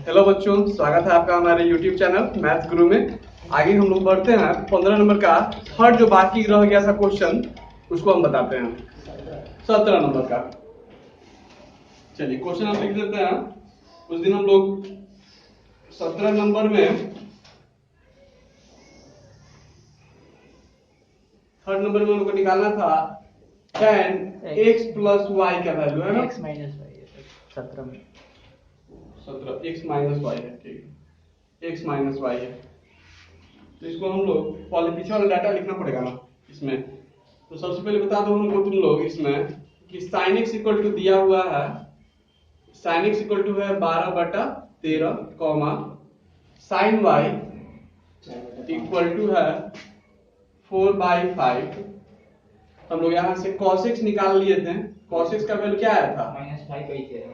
Hello बच्चों, स्वागत है आपका हमारे YouTube चैनल मैथ्स गुरु में। आगे हम लोग बढ़ते हैं 15 नंबर का थर्ड जो बाकी रह गया था क्वेश्चन, उसको हम बताते हैं 17 नंबर का। चलिए क्वेश्चन हम लिख देते हैं। उस दिन हम लोग 17 नंबर में थर्ड नंबर में हम लोग को निकालना था tan x प्लस y का वैल्यू है ना, x माइनस वाई 17 में 17 x माइनस वाई है। ठीक है, x माइनस वाई है। तो इसको हम लोग पहले पीछे वाला डाटा लिखना पड़ेगा ना इसमें। तो सबसे पहले बता दो हमको तुम लोग इसमें कि sin x इक्वल टू दिया हुआ है, sin x इक्वल टू है 12/13 comma sin y equal to है 4/5। हम लोग यहाँ से cos x निकाल लिए थे। cos x का वैल्यू क्या आया था? -5/13।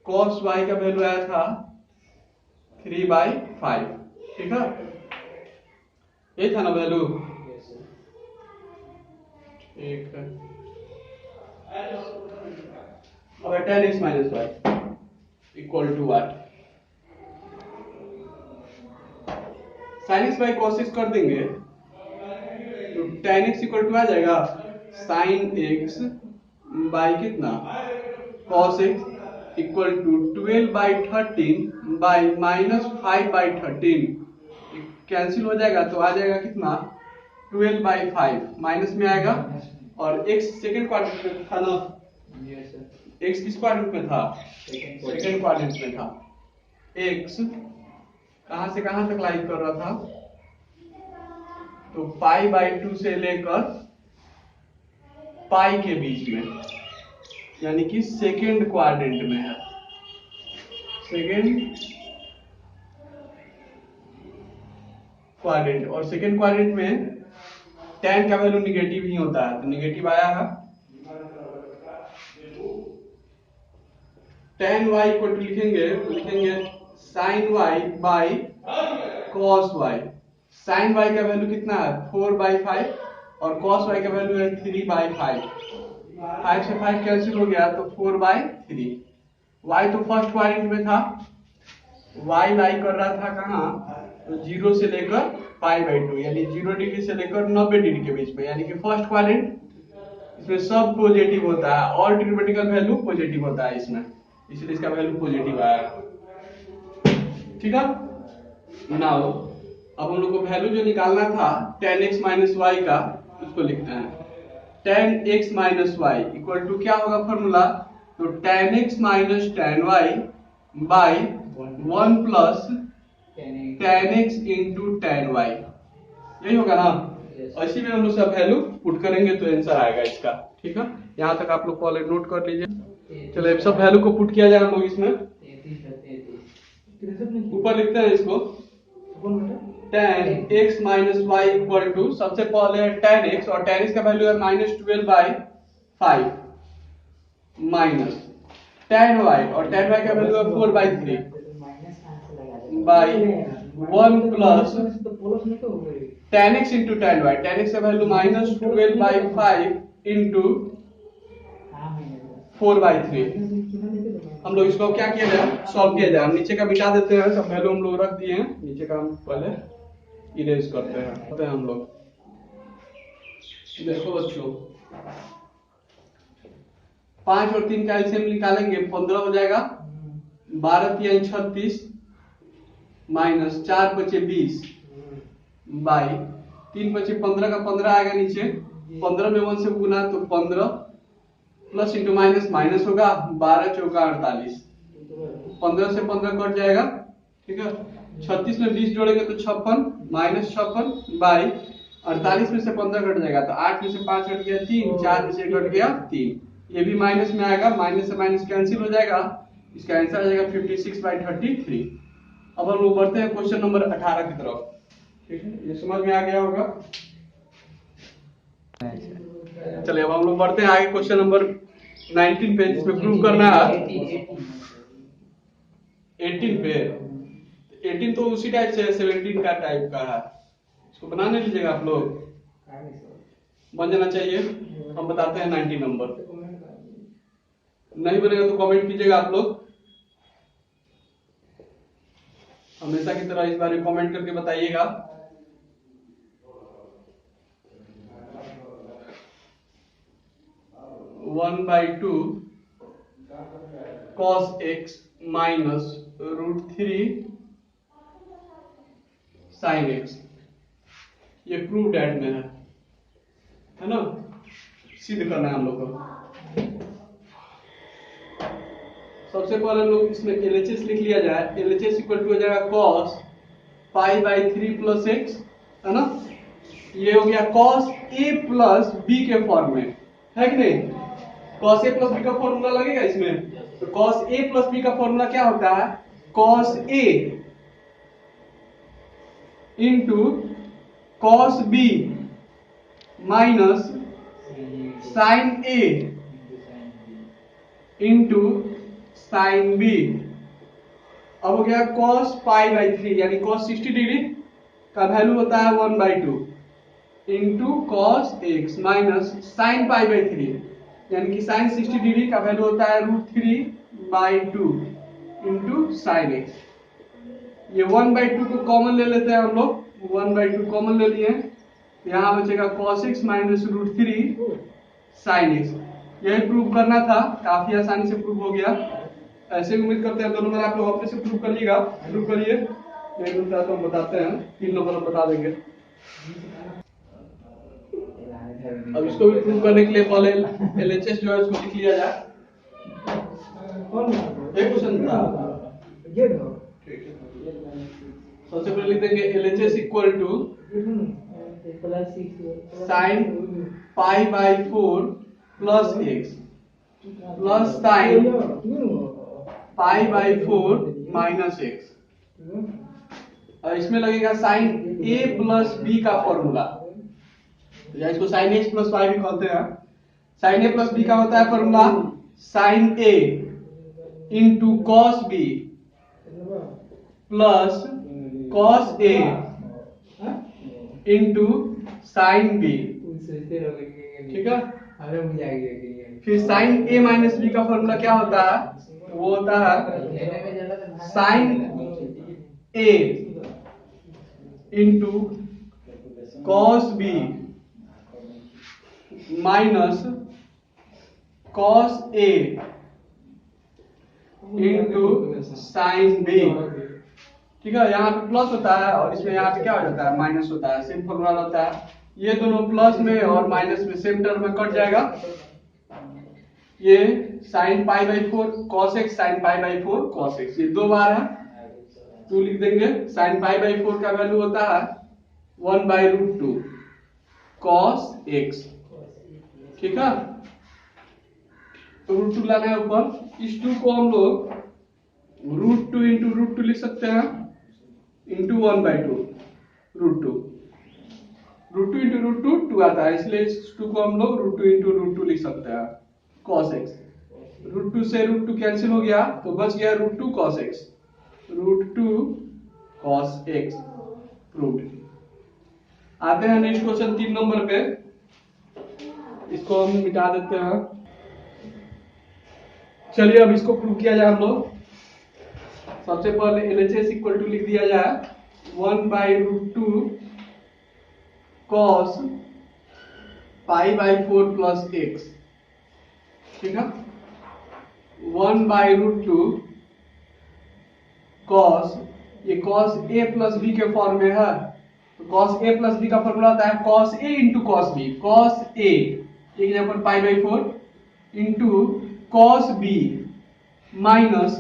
cos y का वैल्यू आया था 3/5। ठीक है, यही था ना वैल्यू? ठीक है। अब tan x minus Y equal to what? sin x by cos x कर देंगे तो tan x इक्वल टू आ जाएगा sin x बाई कितना cos x equal to 12/13 by -5/13। Cancel हो जाएगा तो आ जाएगा कितना 12/5 माइनस में आएगा। और x सेकंड क्वाड्रेंट में था ना, x किस क्वाड्रेंट में था? सेकंड क्वाड्रेंट में था। x कहां से कहां तक लाइक कर रहा था? तो π/2 से लेकर पाई के बीच में, यानी कि सेकेंड क्वाड्रेंट में है। सेकेंड क्वाड्रेंट, और सेकेंड क्वाड्रेंट में tan का वैल्यू निगेटिव ही होता है, तो निगेटिव आया है। tan y इक्वल टू लिखेंगे तो लिखेंगे sin y by cos y। sin y का वैल्यू कितना है 4/5 और cos y का वैल्यू है 3/5। 5 से 5 कैंसिल हो गया तो 4/3। y तो फर्स्ट क्वाड्रेंट में था, y लाई कर रहा था कहाँ? तो 0 से लेकर π/2 यानी 0 डिग्री से लेकर 90 डिग्री के बीच में, यानी कि फर्स्ट क्वाड्रेंट। इसमें सब पॉजिटिव होता है, ऑल ट्रिग्नोमेट्रिकल वैल्यू पॉजिटिव होता है इसमें, इसलिए इसका वैल्यू पॉजिटिव आया। ठीक है, नाउ अब हम लोग को वैल्यू जो निकालना था tan x माइनस वाई का, उसको लिखते हैं। tan x minus Y equal to क्या होगा फॉर्मूला? तो tan x minus tan y by 1 plus tan x into tan y, यही होगा ना? इसी में हम लोग सब वैल्यू पुट करेंगे तो आंसर आएगा इसका। ठीक है, यहाँ तक आप लोग पहले नोट कर लीजिए। चलो सब वैल्यू को पुट किया जाएगा हम लोग इसमें। ऊपर लिखते हैं इसको tan x minus Y equal to, सबसे पहले tan x, और tan x का वैल्यू है -12/5 माइनस tan y, और tan y का वैल्यू है 4/3 by 1 plus tan x into tan y। tan x का वैल्यू -12/5 इंटू 4/3। हम लोग इसको क्या किया जाए, सॉल्व किया जाए। नीचे का मिटा देते हैं, सब वैल्यू हम लोग रख दिए हैं, नीचे का हम पहले इरेज करते हैं हम लोग। देखो बच्चों, 5 और 3 का एलसीएम निकालेंगे 15 हो जाएगा। 12 3 36 माइनस 4 बचे 20 बाई 3 बचे 15 का 15 आएगा नीचे। 15 में 1 से गुना तो 15 प्लस इंटू माइनस माइनस होगा, 12 चौका 48, 15 से 15 कट जाएगा। ठीक है, 36 में 20 जोड़ेंगे तो 56 माइनस 56 बाई 48 में से 15 कट जाएगा तो 8 में से 5 कट गया 3, 4 में से कट गया 3, ये भी माइनस में आएगा, माइनस से माइनस कैंसिल हो जाएगा। इसका आंसर आ जाएगा 56/33। अब हम लोग बढ़ते हैं क्वेश्चन नंबर 18 की तरफ। ठीक है, ये समझ में आ गया होगा। चलिए अब हम लोग बढ़ते हैं आगे क्वेश्चन नंबर 19 पे, जिसमें प्रूव करना है 18 पे। 18 तो उसी टाइप से 17 का टाइप का है, इसको बनाने लीजिएगा आप लोग, बन जाना चाहिए। हम बताते हैं 19 नंबर। नहीं बनेगा तो कमेंट कीजिएगा आप लोग। हमेशा की तरह इस बार कमेंट करके बताइएगा। One by two cos x minus √3 sine x, ये प्रूव डैट में है ना। सिद्ध करना है हम लोग को। सबसे पहले हम लोग इसमें LHS लिख लिया जाए। LHS इक्वल टू हो जाएगा cos pi by 3 plus X, है ना। ये हो गया cos a प्लस b के फॉर्म में, है कि नहीं। cos a प्लस b का फॉर्मूला लगेगा इसमें। तो cos a प्लस b का फॉर्मूला क्या होता है, cos a into cos b minus sine a into sine b। अब हो गया cos पाई बाई 3 यानी cos 60 डिग्री का वैल्यू होता है 1/2 into cos x minus sign pi by 3 यानी कि साइन 60 डिग्री का वैल्यू होता है √3/2 इंटू साइन x। ये 1/2 को कॉमन ले लेते हैं हम लोग। 1/2 कॉमन ले लिए, यहाँ बचेगा cos x minus √3 sine x। यही प्रूव करना था, काफी आसानी से प्रूव हो गया। ऐसे उम्मीद करते हैं दोनों बार आप लोग अपने से प्रूव कर लीजिएगा। प्रूव करिए, नहीं मिलता है तो हम बताते हैं, 3 नंबर हम बता देंगे। अब इसको भी प्रूव करने के लिए पहले LHS जो है उसको लिख लिया जाए। एक क्वेश्चन था, सबसे पहले लिख देंगे LHS equal to sine pi by 4 plus X plus sine pi by 4 minus X. इसमें लगेगा साइन a प्लस b का फॉर्मूला, या इसको साइन x प्लस y भी कहते हैं। साइन a प्लस b का होता है formula sine a into cos b plus cos a into sine b, ठीक है। फिर साइन a माइनस b का फॉर्मूला क्या होता है, वो होता है sine a into cos b minus cos a into sine b, ठीक है। यहाँ पे प्लस होता है और इसमें यहाँ पे क्या हो जाता है, माइनस होता है। सेम फॉर्मूला होता है, ये दोनों प्लस में और माइनस में सेम टर्म में कट जाएगा। ये sign pi by 4 cos x sign pi by 4 cos x, ये 2 बार है तो लिख देंगे। साइन पाई बाई 4 का वैल्यू होता है 1/√2 कॉस एक्स, ठीक है। तो √2 लाना है ऊपर। इस 2 को हम लोग √2 इंटू √2 लिख सकते हैं इंटू 1/2 √2। √2 इंटू √2 2 आता है, इसलिए इस 2 को हम लोग √2 इंटू √2 लिख सकते हैं cos x। √2 से √2 कैंसिल हो गया तो बच गया √2 cos x, √2 cos x proved. आते हैं नेक्स्ट क्वेश्चन 3 नंबर पे, इसको हम मिटा देते हैं। चलिए अब इसको प्रूव किया जाए हम लोग। सबसे पहले LHS इक्वल टू लिख दिया जाए 1/√2 cos pi by 4 plus X, ठीक है। 1/√2 cos, ये cos a प्लस b के फॉर्म में है तो cos a प्लस b का फॉर्मूला होता है cos a into cos b। cos a एक यहाँ पर pi by 4 into cos b minus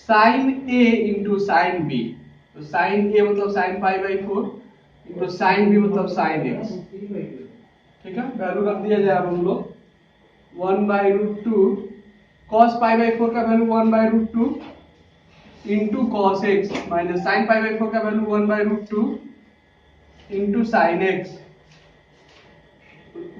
sine a into sine b। तो साइन a मतलब sine pi by 4 into sine b मतलब sine x, ठीक है। वैल्यू रख दिया जाए अब हम लोग 1/√2 cos पाई बाई 4 का value 1/√2 into cos x minus sign pi by 4 का वैल्यू 1/√2 इंटू साइन x।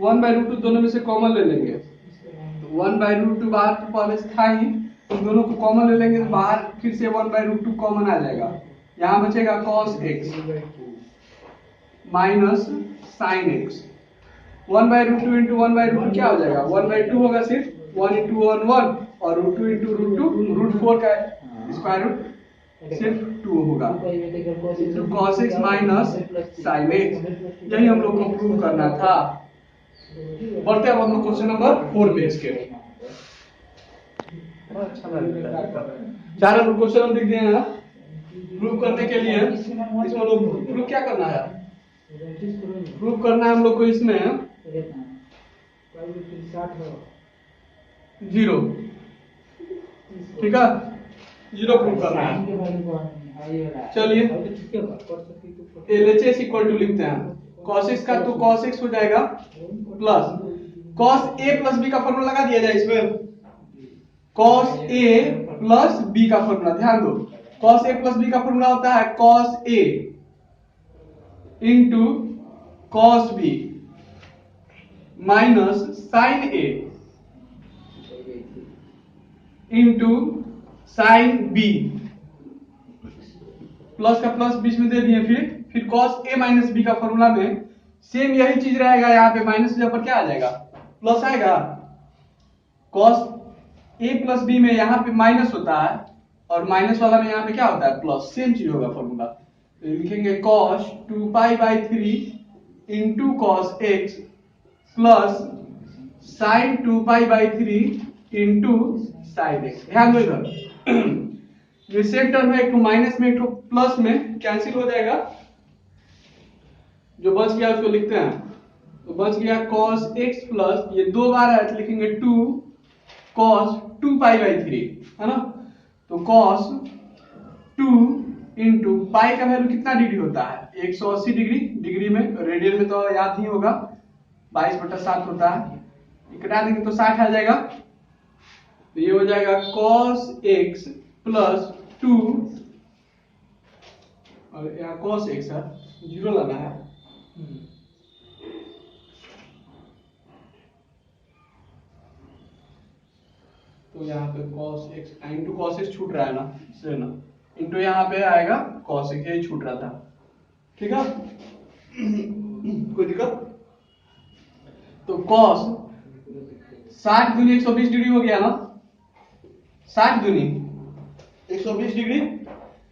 1/√2 दोनों में से कॉमन ले लेंगे तो 1/√2 बाहर तो पहले से था ही, तो दोनों को कॉमन ले लेंगे तो बाहर फिर से 1/√2 कॉमन आ जाएगा। यहाँ बचेगा cos x minus sine x। 1/√2 into 1/√2 क्या हो जाएगा, 1/2 होगा सिर्फ, 1 इंटू 1 1 और रूट 2 इंटू रूट 2 रूट 4 का स्क्वायर रूट सिर्फ 2 होगा। तो cos x minus sin x, यही हम लोग को प्रूव करना था। बढ़ते अब हम लोग क्वेश्चन नंबर 4 पे इसके अच्छा लगता है। चार हम क्वेश्चन हम लिख दिए हैं प्रूव करने के लिए। इसमें लोग प्रूव क्या करना है, प्रूव करना है हम लोग को इसमें 0, ठीक है, 0 प्रूव करना है। चलिए LHS इक्वल टू लिखते हैं cos x का, तो cos x हो जाएगा plus cos a plus b का फॉर्मूला लगा दिया जाए इसमें। cos a प्लस b का फॉर्मूला ध्यान दो, cos a प्लस b का फॉर्मूला होता है cos a into cos b minus sin a into sin b, plus का प्लस बीच में दे दिए। फिर cos a माइनस b का फॉर्मूला में सेम यही चीज रहेगा, यहाँ पे माइनस जगह पर क्या आ जाएगा, प्लस आएगा। cos a प्लस b में यहाँ पे माइनस होता है और माइनस वाला में यहाँ पे क्या होता है, प्लस, सेम चीज होगा फॉर्मूला। तो लिखेंगे cos 2 pi by 3 into cos x plus sin 2 pi by 3 into sin x। ध्यान दो इधर ये सेम टर्म है, एक तो माइनस में एक तो प्लस में कैंसिल हो जाएगा, जो बच गया उसको लिखते हैं। तो बच गया cos x प्लस, ये 2 बार है तो लिखेंगे 2 cos 2 पाई बाई 3, है ना। तो cos 2 इंटू पाई का वैल्यू कितना डिग्री होता है, 180 डिग्री, डिग्री में, रेडियन में तो याद नहीं होगा, 22/7 होता है, घटा देंगे तो 60 आ जाएगा। तो ये हो जाएगा cos x प्लस 2 और यहाँ cos x है, 0 लाना है। तो यहाँ पे cos x into cos x छूट रहा है ना, इससे ना, इंटू यहाँ पे आएगा cos x, यही छूट रहा था, ठीक है। कोई दिक्कत। तो cos 60 दूनी 120 डिग्री हो गया ना, 60 दूनी 120 डिग्री,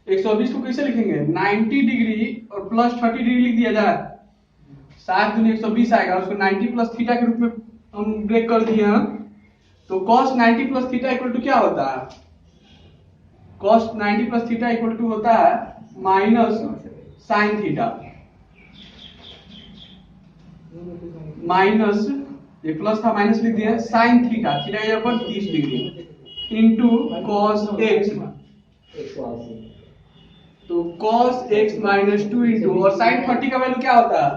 120 को कैसे लिखेंगे, 90 डिग्री और प्लस 30 डिग्री लिख दिया जाए, 60 दूनी 120 आएगा, उसको 90 प्लस थीटा के रूप में हम ब्रेक कर दिए हैं। तो cos 90 plus theta equal to क्या होता है, cos 90 plus theta equal to होता है माइनस साइन थीटा, माइनस, ये प्लस था माइनस लिख दिया, साइन थीटा, थीटा के ऊपर 30 डिग्री इंटू cos x। तो cos x माइनस 2 इंटू, और साइन 30 का वैल्यू क्या होता है,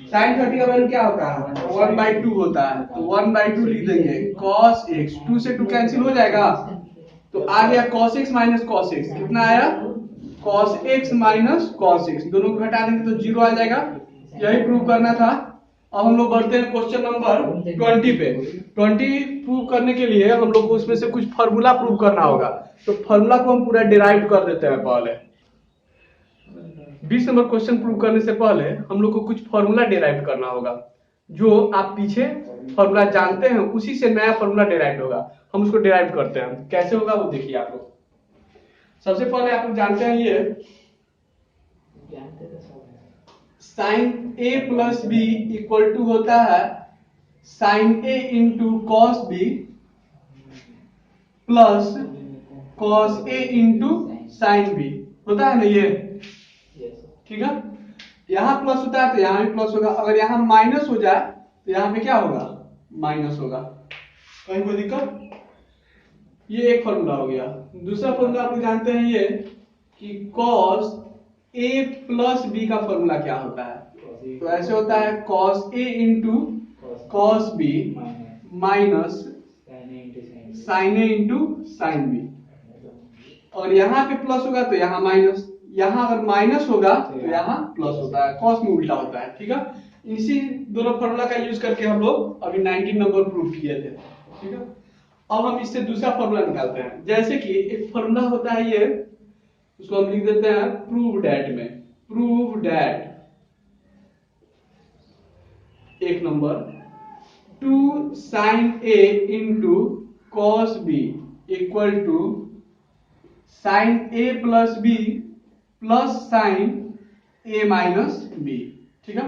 साइन 30 का वैल्यू क्या होता है, 1/2 होता है। तो 1/2 लिख देंगे, cos x 2 से 2 कैंसिल हो जाएगा, तो आ गया cos x minus cos x, कितना आया, cos x minus cos x, दोनों को घटा देंगे तो 0 आ जाएगा। यही प्रूव करना था। अब हम लोग बढ़ते हैं क्वेश्चन नंबर 20 पे। 20 प्रूव करने के लिए हम लोग को उसमें से कुछ फार्मूला प्रूव करना होगा, तो फार्मूला को हम पूरा डिराइव कर देते हैं। पहले 20 नंबर क्वेश्चन प्रूव करने से पहले हम लोग को कुछ फार्मूला डिराइव करना होगा, जो आप पीछे फार्मूला जानते हैं उसी से नया फार्मूला डिराइव होगा, हम उसको डिराइव करते हैं। कैसे होगा वो देखिए आप लोग। सबसे पहले आप लोग जानते हैं ये sine a plus B equal to होता है sine a into cos B plus cos a into sine B, होता है ना ये, ठीक है। यहाँ प्लस होता है तो यहाँ भी प्लस होगा, अगर यहाँ माइनस हो जाए तो यहाँ पे क्या होगा, माइनस होगा। कहीं कोई दिक्कत। ये एक फॉर्मूला हो गया। दूसरा फॉर्मूला आप लोग जानते हैं ये कि cos a प्लस बी का फॉर्मूला क्या होता है, तो ऐसे होता है cos a into cos b minus sin a into sin b, और यहाँ पे प्लस होगा तो यहाँ माइनस, यहाँ अगर माइनस होगा तो यहाँ प्लस होता है, cos में उल्टा होता है, ठीक है। इसी दोनों फॉर्मूला का यूज करके हम लोग अभी 19 नंबर प्रूव किए थे, ठीक है। अब हम इससे दूसरा फॉर्मूला निकालते हैं। जैसे कि एक फॉर्मूला होता है ये, उसको हम लिख देते हैं प्रूव डैट में, prove that 1 number, 2 sine A into cos B equal to sine A plus B plus sine A minus B. ठीक है,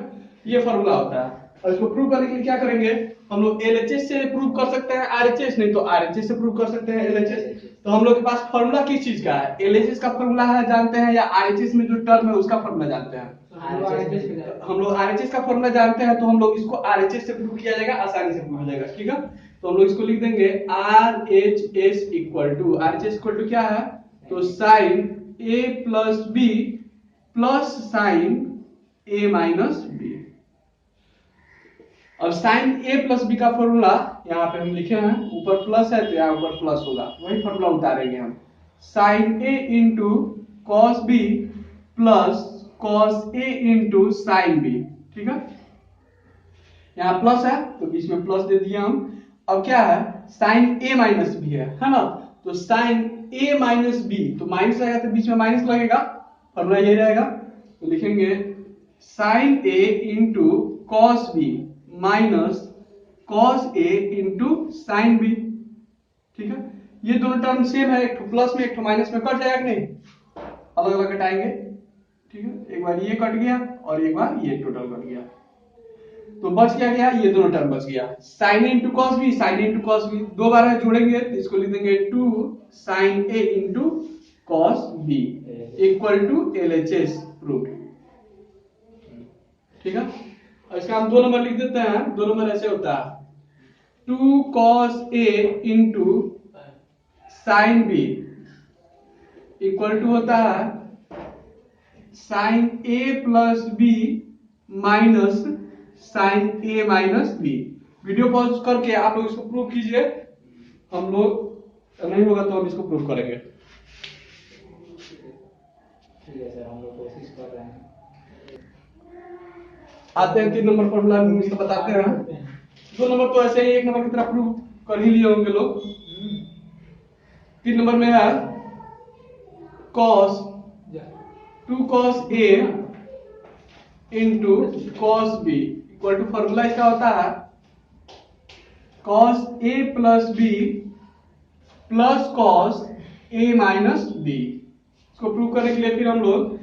ये फॉर्मूला होता है। और इसको प्रूव करने के लिए क्या करेंगे, हम लोग एलएचएस से प्रूव कर सकते हैं आरएचएस, नहीं तो आरएचएस से प्रूव कर सकते हैं एलएचएस। तो हम लोग के पास फॉर्मूला किस चीज का है, एलएचएस का फॉर्मूला है जानते हैं, या आरएचएस में जो टर्म है उसका फॉर्मूला जानते हैं। हम लोग आरएचएस का फॉर्मूला जानते हैं, तो हम लोग इसको आरएचएस से प्रूव किया जाएगा, आसानी से प्रूव हो जाएगा। ठीक है, तो हम लोग इसको लिख देंगे RHS equal to, RHS equal to क्या है, तो sine A plus B plus sine A minus B. और साइन ए प्लस बी का फॉर्मूला यहाँ पे हम लिखे हैं, ऊपर प्लस है तो यहाँ ऊपर प्लस होगा, वही फॉर्मूला उतारेंगे हम। Sine A into cos B plus cos A into sine B. ठीक है, यहाँ प्लस है तो बीच में प्लस दे दिए हम। अब क्या है, साइन ए माइनस बी है ना, तो साइन ए माइनस बी, तो माइनस रहेगा तो बीच में माइनस लगेगा, फॉर्मूला यही रहेगा। तो लिखेंगे sine A into cos B minus cos A into sine B. ठीक है, ये दोनों टर्म सेम है, एक प्लस में एक माइनस में कट जाएगा कि नहीं, अलग अलग कटाएंगे। ठीक है, एक बार ये कट गया और एक बार ये टोटल कट गया, तो बच गया ये दोनों टर्म बच गया। Sine into cos B, sine into cos B दो बार है, जोड़ेंगे तो इसको लिख देंगे 2 sine A into cos B equal to LHS proof. ठीक है, और इसका हम 2 नंबर लिख देते हैं। 2 नंबर ऐसे होता है 2 cos A into sine B equal to होता है sine A plus B minus sine A minus B. Video pause करके आप लोग इसको प्रूव कीजिए, हम लोग नहीं होगा तो हम इसको प्रूव करेंगे। ठीक है सर, हम लोग कोशिश कर रहे हैं। आते हैं 3 नंबर फॉर्मूला इसको बताते हैं। 2 नंबर तो ऐसे ही 1 नंबर की तरह प्रूव कर ही लिए होंगे लोग। 3 नंबर में है cos 2 cos a into cos b equal to, formula इसका होता है cos a plus b plus cos a minus b। इसको प्रूव करने के लिए फिर हम लोग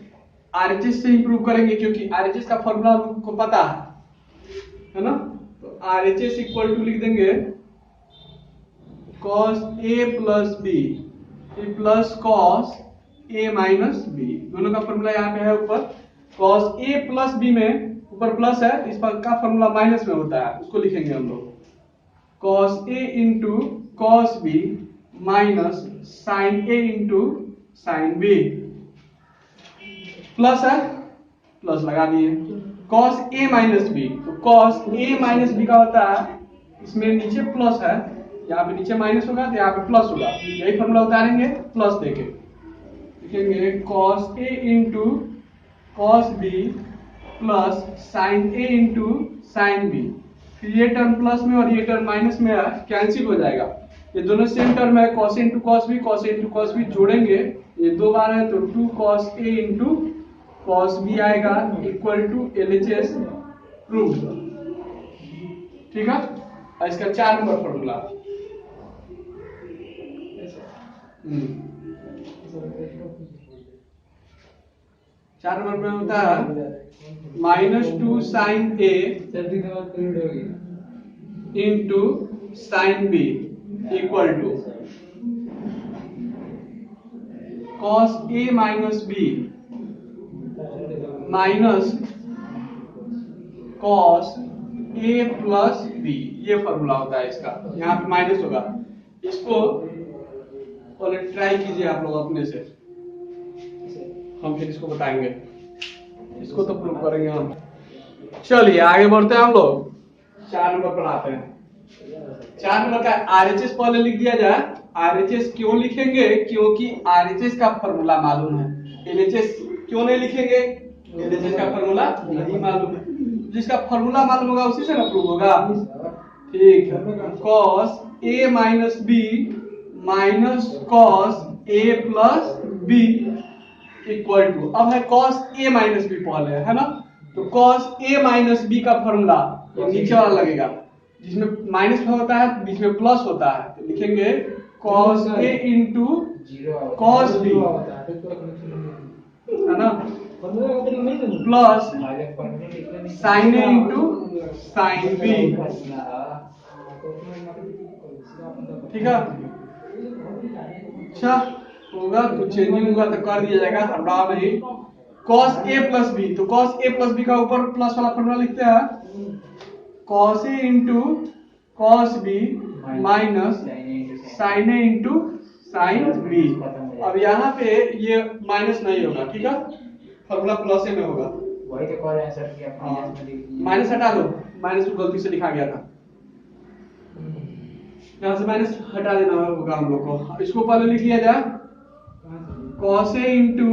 आरएचएस से ही प्रूव करेंगे, क्योंकि आरएचएस का फॉर्मूला हमको पता है ना। तो आरएचएस इक्वल टू लिख देंगे cos a plus b plus cos a minus b। दोनों का फॉर्मूला यहाँ पे है ऊपर। cos a प्लस b में ऊपर प्लस है, इस पर का फॉर्मूला माइनस में होता है, उसको लिखेंगे हम लोग cos a into cos b minus sin a into sin b। Plus है, प्लस लगा दिए। cos a माइनस बी, तो cos a माइनस बी का होता है, इसमें नीचे प्लस है, यहाँ पे नीचे माइनस होगा तो यहाँ पे प्लस होगा, यही फॉर्मूला उतारेंगे प्लस देके लिखेंगे cos a into cos b plus sin a into sin b। फिर ये टर्म प्लस में और ये टर्म माइनस में कैंसिल हो जाएगा, ये दोनों सेम टर्म है, cos into cos b, cos into cos b जोड़ेंगे, ये 2 बार है तो 2 cos a into cos b आएगा इक्वल टू एलएचएस प्रूफ। ठीक है, और इसका 4 नंबर फॉर्मूला 4 नंबर में होता है -2 sin a into sin b equal to cos a minus b minus cos a plus b। ये फॉर्मूला होता है इसका, यहाँ पे माइनस होगा। इसको पहले ट्राई कीजिए आप लोग अपने से, हम फिर इसको बताएंगे, इसको तो प्रूव करेंगे हम। चलिए आगे बढ़ते हैं हम लोग, 4 नंबर पर आते हैं। 4 नंबर का आरएचएस पहले लिख दिया जाए। आरएचएस क्यों लिखेंगे, क्योंकि आरएचएस का फॉर्मूला मालूम है। एलएचएस क्यों नहीं लिखेंगे, एलएचएस का फॉर्मूला नहीं मालूम है। जिसका फॉर्मूला मालूम होगा उसी से ना प्रूव होगा। ठीक है, cos a minus b minus cos a plus b equal to, अब है cos a माइनस b पहले है ना, तो cos a माइनस b का फॉर्मूला नीचे वाला लगेगा, जिसमें माइनस होता है बीच में प्लस होता है, तो लिखेंगे cos A into cos B, है ना, plus sin A into sin B। ठीक है, अच्छा होगा, कुछ चेंजिंग होगा तो कर दिया जाएगा, हटा नहीं। cos A प्लस बी, तो cos A प्लस बी का ऊपर प्लस वाला फॉर्मूला लिखते हैं, cos A into cos B minus sin A into sin B। अब यहाँ पे ये माइनस नहीं होगा, ठीक है, फॉर्मूला प्लस ए में होगा। वही तो कह रहे हैं सर कि आप माइनस में लिख दीजिए। माइनस हटा दो, माइनस को गलती से लिखा गया था, यहाँ से माइनस हटा देना होगा हम लोग को। इसको पहले लिख लिया जाए, cos A into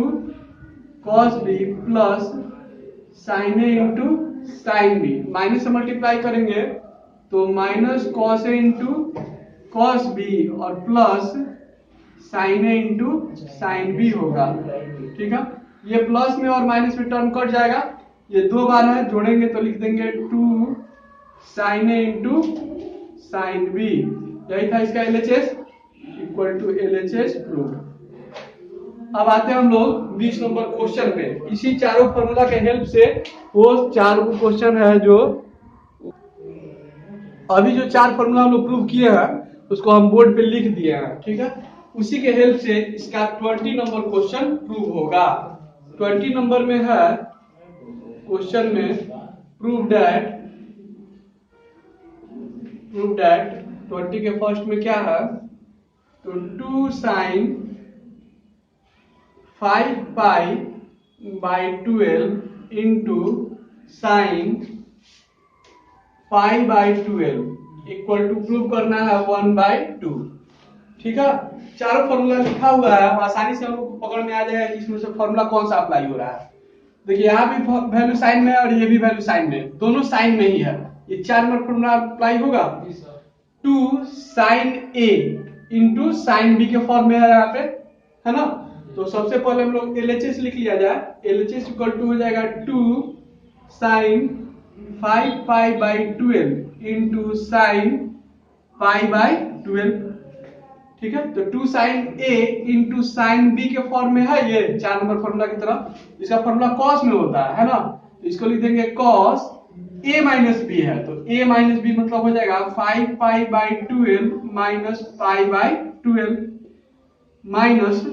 cos B plus sin A into sin B, minus से मल्टीप्लाई करेंगे तो minus cos A into cos B और plus sin A into sin B होगा। ठीक है, ये प्लस में और माइनस में टर्म कट जाएगा, ये दो बार है, जोड़ेंगे तो लिख देंगे 2 sin A into sin B। यही था इसका LHS equal to LHS proof. अब आते हैं हम लोग 20 नंबर क्वेश्चन पे। इसी चारों फॉर्मूला के हेल्प से वो चार क्वेश्चन है जो अभी जो चार फॉर्मूला हम लोग प्रूव किए हैं उसको हम बोर्ड पे लिख दिए हैं, ठीक है, उसी के हेल्प से इसका 20 नंबर क्वेश्चन प्रूव होगा। 20 नंबर में है क्वेश्चन में प्रूव दैट 20 के फर्स्ट में क्या है, तो 2 sin 5 pi by 12 into sine pi by 12 equal to prove करना है 1/2। ठीक है, चारों फॉर्मूला लिखा हुआ है, आसानी से हम लोग पकड़ में आ जाएगा कि इसमें से फॉर्मूला कौन सा अप्लाई हो रहा है। देखिए यहाँ भी वैल्यू साइन में है और ये भी वैल्यू साइन में, दोनों साइन में ही है। ये 4 नंबर फॉर्मूला अप्लाई होगा, 2 sin A into sine B के फॉर्म में है यहाँ पे, है ना। तो सबसे पहले हम लोग LHS लिख लिया जाए, LHS इक्वल टू हो जाएगा 2 sin 5 pi by 12 into sine pi by 12। ठीक है, तो 2 sin A into sine B के फॉर्म में है ये 4 नंबर फॉर्मूला की तरह, इसका फॉर्मूला cos में होता है ना, तो इसको लिख देंगे cos A माइनस बी है, तो A माइनस बी मतलब हो जाएगा 5 pi by 12 minus pi by 12 minus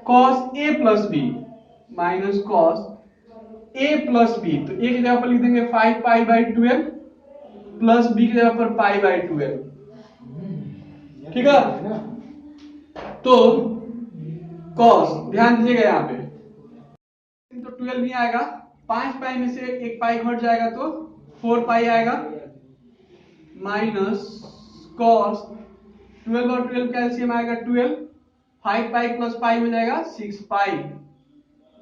cos A plus B minus cos A plus B, तो A की जगह पर लिख देंगे 5 पाई बाई 12 प्लस B की जगह पर पाई बाई 12। ठीक है, तो cos ध्यान दीजिएगा यहाँ पे, तो 12 नहीं आएगा, 5 पाई में से एक पाई घट जाएगा तो 4 पाई आएगा, माइनस cos 12 और 12 का एलसीएम आएगा 12, 5 पाई प्लस पाई हो जाएगा 6 पाई,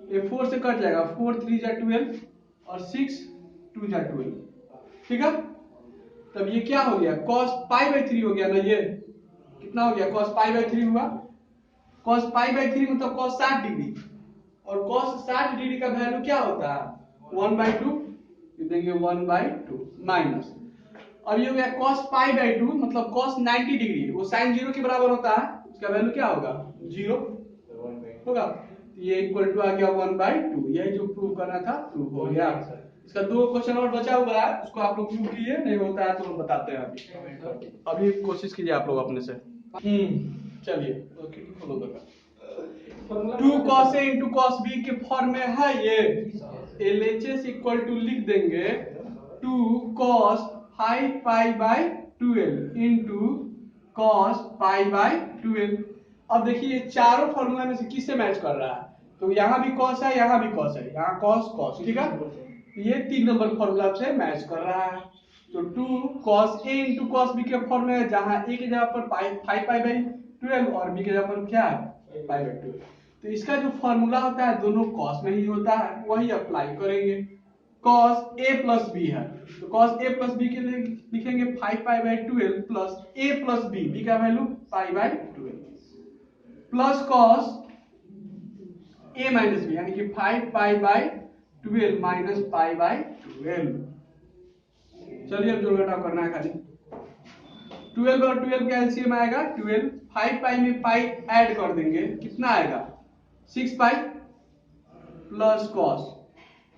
ये 4 से कट जाएगा, 4 3 जा 12 और 6 2 जा 12। ठीक है, तब ये क्या हो गया, cos पाई बाई 3 हो गया ना, ये कितना हो गया, cos पाई बाई 3 हुआ, cos पाई बाई 3 मतलब cos 60 डिग्री, और cos 60 डिग्री का वैल्यू क्या होता है 1/2, देंगे 1/2 माइनस, अब ये हो गया cos पाई बाई 2 मतलब cos 90 डिग्री, वो sin 0 के बराबर होता है, उसका वैल्यू क्या होगा 0 होगा, ये इक्वल टू आ गया 1/2। यही जो प्रूव करना था प्रूव हो गया। इसका 2 क्वेश्चन और बचा हुआ है, उसको आप लोग प्रूव कीजिए, नहीं होता है तो हम बताते हैं अभी कोशिश कीजिए आप लोग अपने से। चलिए फॉलो करो, 2 cos A into cos B के फॉर्म में है ये, LHS इक्वल टू लिख देंगे 2 cos 5 pi by 12 into cos pi by 12। अब देखिए ये चारों फॉर्मूला में से किससे मैच कर रहा है, तो यहाँ भी cos है, यहाँ भी cos है, यहाँ cos, ठीक है, ये 3 नंबर फॉर्मूला से मैच कर रहा है। तो 2 cos A into cos B के फॉर्म में है, जहाँ A की जगह पर 5 पाई बाई 12 और B की जगह पर क्या है पाई बाई 12, तो इसका जो फॉर्मूला होता है दोनों cos में ही होता है, वही अप्लाई करेंगे। cos A प्लस B है, तो cos A प्लस B के लिए लिखेंगे 5 pi by 12 plus A plus B, B का value pi by 12 plus cos A minus B, यानी कि 5 pi by 12 minus pi by 12। चलिए अब जोड़ घटाव करना है खाली। 12 और 12 का एलसीएम आएगा 12। 5 पाई में पाई ऐड कर देंगे, कितना आएगा 6 पाई प्लस कॉस।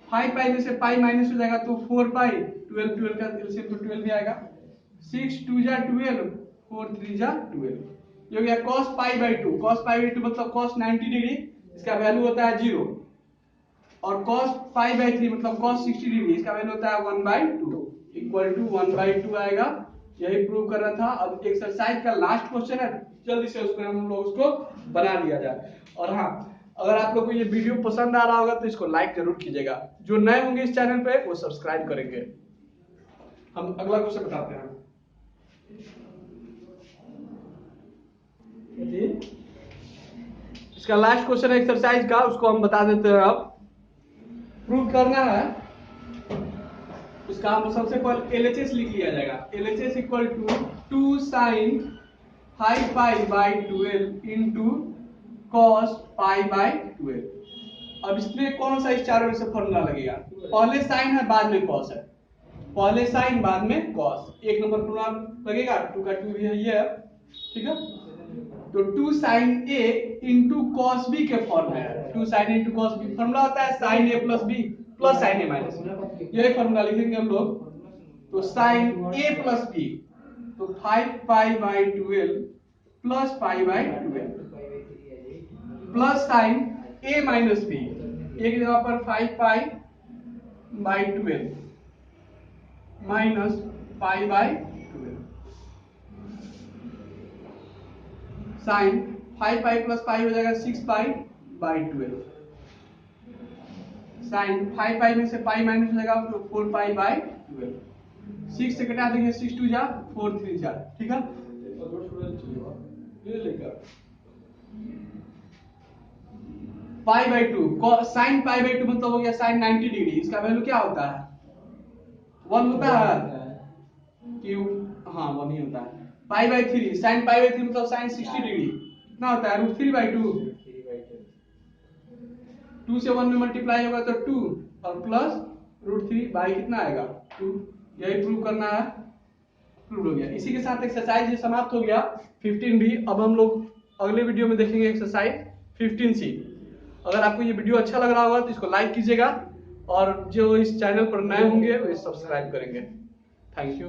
5 पाई में से पाई माइनस हो जाएगा तो 4 पाई। 12 का एलसीएम तो 12 भी आएगा। 6 2 जा 12, 4 3 जा 12। ये हो गया cos pi by 2। cos pi by 2 मतलब cos 90 डिग्री, इसका वैल्यू होता है 0। और cos पाई बाई 3 मतलब cos 60 डिग्री, इसका वैल्यू होता है 1/2 इक्वल टू 1/2 आएगा। यही प्रूव कर रहा था। अब एक्सरसाइज का लास्ट क्वेश्चन है, जल्दी से उसमें हम लोग उसको बना लिया जाए। और हाँ, अगर आप लोग को ये वीडियो पसंद आ रहा होगा तो इसको लाइक जरूर कीजिएगा। जो नए होंगे इस चैनल पे वो सब्सक्राइब करेंगे। हम अगला क्वेश्चन बताते हैं। इसका लास्ट क्वेश्चन है एक्सरसाइज का, उसको हम बता देते हैं। अब प्रूव करना है उसका। हम सबसे पहले LHS लिख लिया जाएगा। LHS equal to 2 sine 5 pi by 12 into cos pi by 12। अब इसमें कौन सा इस चारों में से फॉर्मूला लगेगा? पहले साइन है बाद में कॉस है, पहले साइन बाद में कॉस। एक नंबर फॉर्मूला लगेगा, 2 का 2 भी है ये, ठीक है। तो 2 sine A into cos B के फॉर्म है। 2 sine into cos B formula होता है sine A plus B plus sine A minus B. यही फॉर्मूला लिखेंगे हम लोग। तो साइन ए प्लस बी, तो 5 pi by 12 plus pi by 12 plus sine A minus B, एक जगह पर 5 pi by 12 minus pi by 12 sine 5 pi plus pi हो जाएगा 6 पाई बाई 12। साइन 5 पाई में से पाई माइनस हो जाएगा तो 4 पाई बाई 12। 6 से घटा देंगे 6 2 जा 4 3 जा, ठीक है। Pi by 2 sign pi by 2 मतलब हो गया साइन 90 डिग्री। इसका वैल्यू क्या होता है? 1 होता है कि हाँ 1 ही होता है। पाई बाई 3 साइन पाई बाई 3 मतलब साइन 60 डिग्री, कितना होता है √3/2। 2 से 1 में मल्टीप्लाई होगा तो 2 और प्लस √3 बाई कितना आएगा 2। यही प्रूव करना है, प्रूव हो गया। इसी के साथ एक्सरसाइज ये समाप्त हो गया 15 भी। अब हम लोग अगले वीडियो में देखेंगे एक्सरसाइज 15C। अगर आपको ये वीडियो अच्छा लग रहा होगा तो इसको लाइक कीजिएगा, और जो इस चैनल पर नए होंगे वो सब्सक्राइब करेंगे। Thank you.